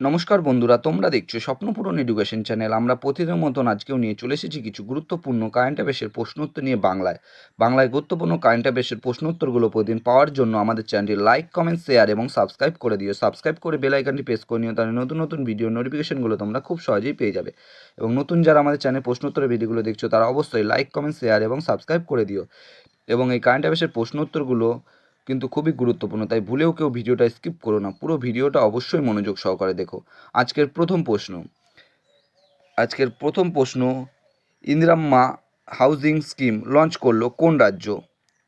নমস্কার বন্ধুরা, তোমরা দেখছো স্বপ্নপূরণ এডুকেশন চ্যানেল। আমরা প্রতিদিনের মতন আজকেও নিয়ে চলে এসেছি কিছু গুরুত্বপূর্ণ কারেন্ট অ্যাফেয়ার্সের প্রশ্নোত্তর নিয়ে বাংলায় গুরুত্বপূর্ণ কারেন্ট অ্যাফেয়ার্সের প্রশ্নোত্তরগুলো প্রতিদিন পাওয়ার জন্য আমাদের চ্যানেলটি লাইক, কমেন্ট, শেয়ার এবং সাবস্ক্রাইব করে দিও। সাবস্ক্রাইব করে বেল আইকনটি প্রেস করে নিও, তাহলে নতুন নতুন ভিডিও নোটিফিকেশনগুলো তোমরা খুব সহজেই পেয়ে যাবে। এবং নতুন যারা আমাদের চ্যানেল প্রশ্নোত্তরের ভিডিওগুলো দেখছো তারা অবশ্যই লাইক, কমেন্ট, শেয়ার এবং সাবস্ক্রাইব করে দিও। এবং এই কারেন্ট অ্যাফেয়ার্সের প্রশ্নোত্তরগুলো কিন্তু খুবই গুরুত্বপূর্ণ, তাই ভুলেও কেউ ভিডিওটা স্কিপ করো না, পুরো ভিডিওটা অবশ্যই মনোযোগ সহকারে দেখো। আজকের প্রথম প্রশ্ন, ইন্দিরাম্মা হাউজিং স্কিম লঞ্চ করলো কোন রাজ্য?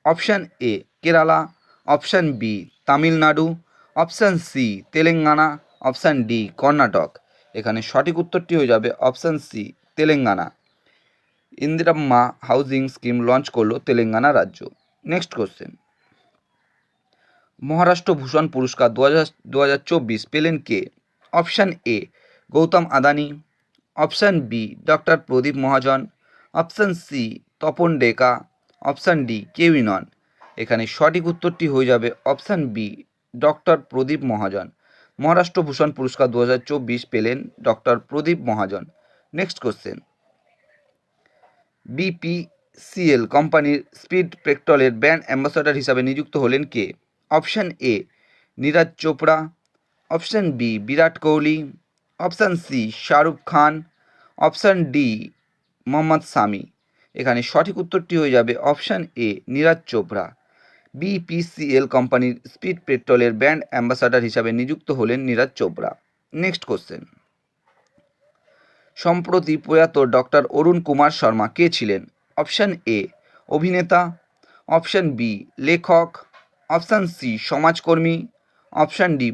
Option A Kerala, option B Tamil Nadu, option C Telangana, option D Karnataka. এখানে সঠিক উত্তরটি হয়ে যাবে option C Telangana. Indiramma housing scheme launch করলো তেলেঙ্গানা রাজ্য। নেক্সট কোশ্চেন, মহারাষ্ট্র ভূষণ পুরস্কার 2024 পেলেন কে? Option A Gautam Adani, option B doctor Pradeep Mahajan, option C Tapan Deka, option D কেউই নন। এখানে সঠিক উত্তরটি হয়ে যাবে option B doctor Pradeep Mahajan. Maharashtra Bhushan পুরস্কার 2024 পেলেন doctor Pradeep Mahajan. Next question, BPCL কোম্পানির স্পিড পেট্রোলের ব্র্যান্ড অ্যাম্বাসাডর হিসাবে নিযুক্ত হলেন কে? Option A Neeraj Chopra, option B Virat Kohli, option C Shahrukh Khan, option D Mohammad Shami. এখানে সঠিক উত্তরটি হয়ে যাবে option A Neeraj Chopra. BPCL কোম্পানির স্পিড পেট্রোলের ব্র্যান্ড অ্যাম্বাসাডর হিসাবে নিযুক্ত হলেন নীরজ চোপড়া। নেক্সট কোশ্চেন, সম্প্রতি প্রয়াত ডক্টর অরুণ কুমার শর্মা কে ছিলেন? অপশান এ অভিনেতা, অপশান বি লেখক, অপশান সি সমাজকর্মী, অপশান ডি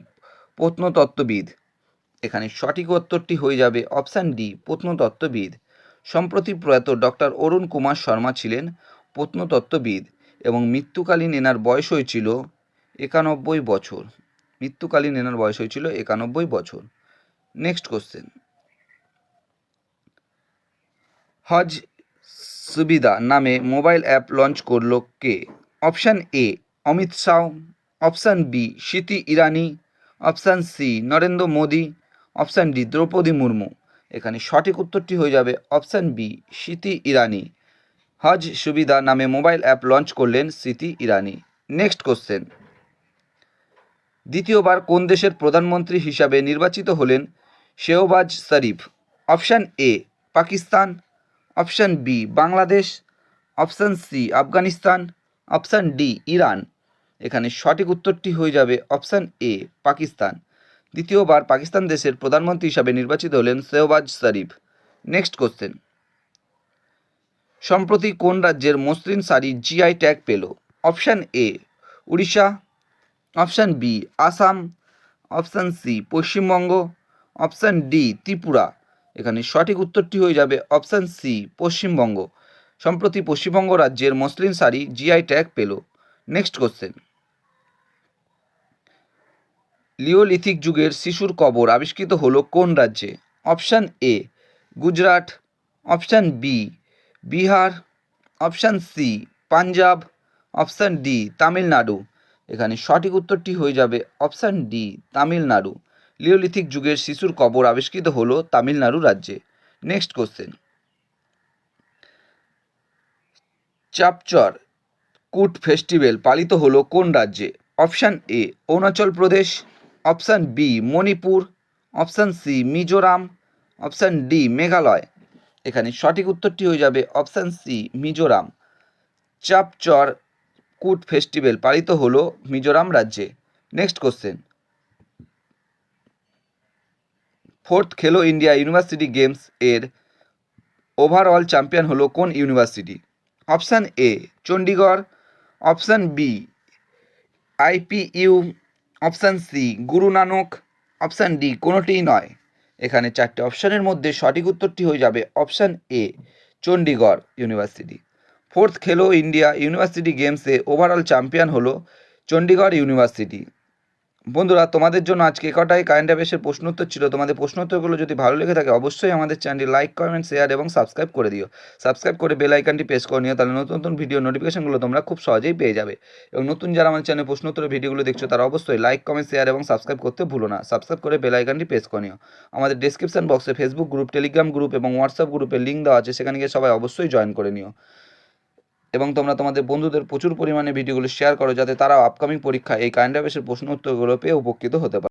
প্রত্নতত্ত্ববিদ। এখানে সঠিক উত্তরটি হয়ে যাবে অপশান ডি প্রত্নতত্ত্ববিদ। সম্প্রতি প্রয়াত ডক্টর অরুণ কুমার শর্মা ছিলেন প্রত্নতত্ত্ববিদ এবং মৃত্যুকালীন এনার বয়স হয়েছিল 91 বছর। নেক্সট কোশ্চেন, হজ সুবিধা নামে মোবাইল অ্যাপ লঞ্চ করলো কে? Option A Amit Shah, option B Smriti Irani, option C Narendra Modi, option D Droupadi Murmu. এখানে সঠিক উত্তরটি হয়ে যাবে অপশান বি স্মৃতি ইরানি। হজ সুবিধা নামে মোবাইল অ্যাপ লঞ্চ করলেন স্মৃতি ইরানি। নেক্সট কোশ্চেন, দ্বিতীয়বার কোন দেশের প্রধানমন্ত্রী হিসাবে নির্বাচিত হলেন Shehbaz Sharif? Option A Pakistan, option B Bangladesh, option C Afghanistan, option D Iran. এখানে সঠিক উত্তরটি হয়ে যাবে অপশান এ পাকিস্তান। দ্বিতীয়বার পাকিস্তান দেশের প্রধানমন্ত্রী হিসাবে নির্বাচিত হলেন শেহবাজ শরীফ। নেক্সট কোশ্চেন, সম্প্রতি কোন রাজ্যের মসৃণ শাড়ি জিআই ট্যাগ পেল? Option A Orissa, option B Assam, option C Paschimbanga, option D Tripura. এখানে সঠিক উত্তরটি হয়ে যাবে অপশান সি পশ্চিমবঙ্গ। সম্প্রতি পশ্চিমবঙ্গ রাজ্যের মসৃণ শাড়ি জিআই ট্যাগ পেল। নেক্সট কোশ্চেন, লিওলিথিক যুগের শিশুর কবর আবিষ্কৃত হলো কোন রাজ্যে? Option A Gujarat, option B Bihar, option C Punjab, option D Tamil Nadu. এখানে সঠিক উত্তরটি হয়ে যাবে অপশান ডি তামিলনাড়ু। লিওলিথিক যুগের শিশুর কবর আবিষ্কৃত হলো তামিলনাড়ু রাজ্যে। নেক্সট কোশ্চেন, চাপচর কুট ফেস্টিভ্যাল পালিত হলো কোন রাজ্যে? Option A Arunachal Pradesh, option B Manipur, option C Mizoram, option D Meghalaya. এখানে সঠিক উত্তরটি হয়ে যাবে অপশান সি মিজোরাম। চাপচর কুট ফেস্টিভ্যাল পালিত হলো মিজোরাম রাজ্যে। Next question, fourth Khelo India university games এর ওভারঅল চ্যাম্পিয়ন হলো কোন university? Option A Chandigarh, option B IPU, option C Guru Nanak, option D কোনোটিই নয়। এখানে চারটে অপশানের মধ্যে সঠিক উত্তরটি হয়ে যাবে option A Chandigarh university. Fourth Khelo India university গেমসে ওভারঅল চ্যাম্পিয়ন হলো চণ্ডীগড় ইউনিভার্সিটি। বন্ধুরা, তোমাদের জন্য আজকে এ কটাই কারেন্ট অ্যাফেয়ার্সের প্রশ্নোত্তর ছিল। তোমাদের প্রশ্নোত্তরগুলো যদি ভালো লেগে থাকে অবশ্যই আমাদের চ্যানেলটি লাইক, কমেন্ট, শেয়ার এবং সাবস্ক্রাইব করে দিও। সাবস্ক্রাইব করে বেল আইকনটি প্রেস করে নিও, তাহলে নতুন নতুন ভিডিও নোটিফিকেশনগুলো তোমরা খুব সহজেই পেয়ে যাবে। এবং নতুন যারা আমার চ্যানেলে প্রশ্নোত্তরের ভিডিওগুলো দেখছো তারা অবশ্যই লাইক, কমেন্ট, শেয়ার এবং সাবস্ক্রাইব করতে ভুলো না। সাবস্ক্রাইব করে বেল আইকনটি প্রেস করে নিও। আমাদের ডেসক্রিপশন বক্সে ফেসবুক গ্রুপ, টেলিগ্রাম গ্রুপ এবং হোয়াটসঅ্যাপ গ্রুপের লিঙ্ক দেওয়া আছে, সেখানে গিয়ে সবাই অবশ্যই জয়েন করে নিও। এবং তোমরা তোমাদের বন্ধুদের প্রচুর পরিমাণে ভিডিওগুলো শেয়ার করো, যাতে তারাও আপকামিং পরীক্ষায় এই কারেন্ট অ্যাফেয়ার্সের প্রশ্ন উত্তরগুলো পেয়ে উপকৃত হতে পারে।